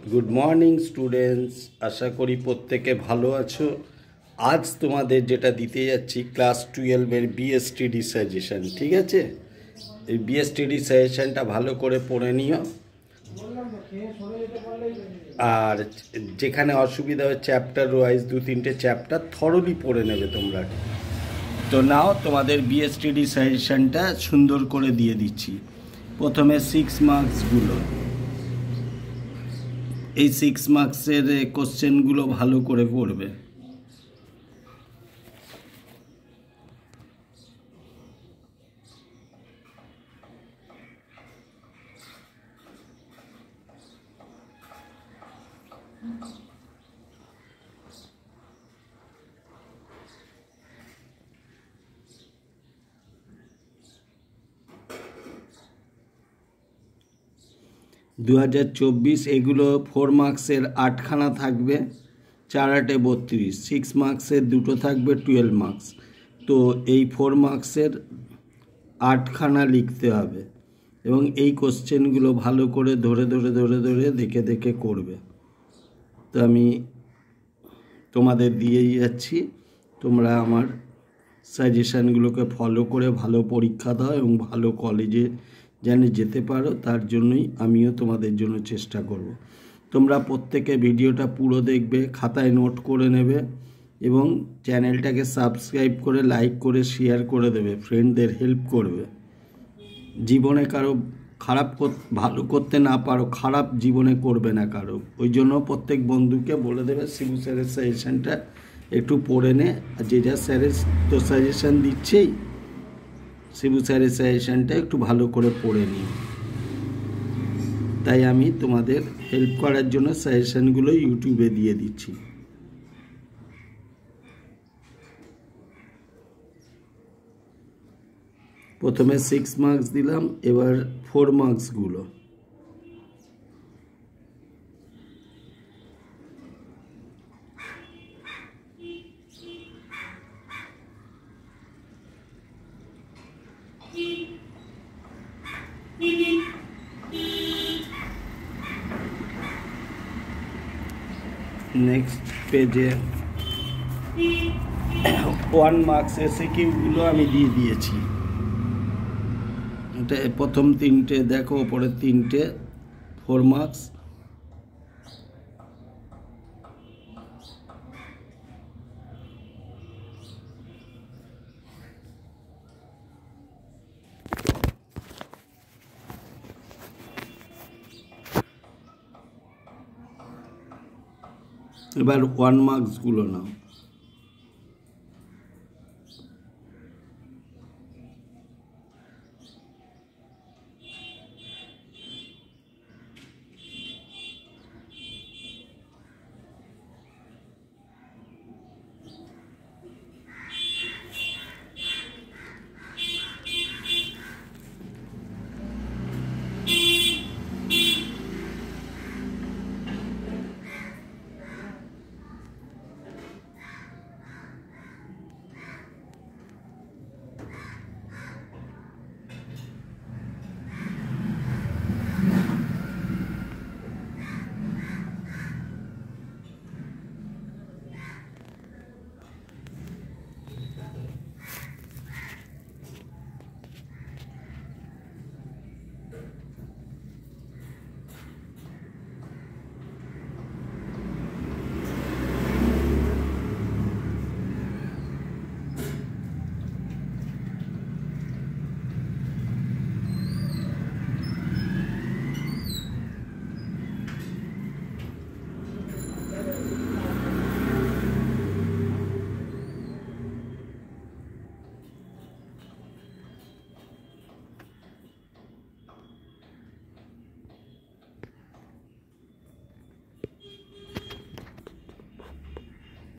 Good morning students. आशा करी प्रत्येके भालो आछो। आज तुम्हादेर जेटा दीते जाচ্ছি क्लास 12 बीएसटीडी साजेशन। ठीक है, बीएसटीडी साजेशनटा भालो करे पढ़े निओ और जेखाने असुविधा हो चैप्टार वाइज दो तीनटे चैप्टार थरली पढ़े नेबे तोमरा। तो नाओ तुम्हादेर बीएसटीडी साजेशनटा सुंदर करे दिए दिচ্ছি। प्रथमे 6 मार्क्सगुलो এই 6 মার্কসের কোশ্চেনগুলো ভালো করে করবে। दो 2024 एगुलो 4 मार्क्सर 8खाना थाकबे, 4 8 32, 6 मार्क्सर दुटो थाकबे 12 मार्क्स। तो এই 4 मार्क्सर 8खाना लिखते हबे এবং এই কোশ্চেনগুলো ভালো করে ধরে ধরে ধরে ধরে দেখে দেখে করবে। তো আমি তোমাদের দিয়েই যাচ্ছি, তোমরা আমার সাজেশনগুলোকে ফলো করে ভালো পরীক্ষা দাও এবং ভালো কলেজে जाने जेते पारो तार जोन्नोई आमिओ तोमादेर जोन्नो चेष्टा करब। तोमरा प्रत्येके भिडियोटा पुरो देखबे, खाताय नोट करे नेबे एबं चैनलटाके सबस्क्राइब करे लाइक करे शेयर करे देबे, फ्रेंडदेर हेल्प करबे। जीवने कारो खाराप भालो करते ना पारो, खाराप जीवने करबे ना कारो, ओई जोन्नो प्रत्येक बंधुके बोले देबे शिबू स्যারের সাজেশনটা एकटू पढ़े ने, जे जा স্যারের तो সাজেশন दिच्छेই শিবু স্যারের সাজেশনটা একটু ভালো করে পড়ে নিই। তাই আমি তোমাদের হেল্প করার জন্য সাজেশনগুলো ইউটিউবে দিয়ে দিচ্ছি। প্রথমে 6 মার্কস দিলাম, এবার 4 মার্কসগুলো। नेक्स्ट पेजे 1 मार्क्स एसएकिউগুলো আমি দিয়ে দিয়েছি। এটা প্রথম তিনটে দেখো, পরে তিনটে 4 মার্কস। এবার 1 মার্কসগুলো নাও।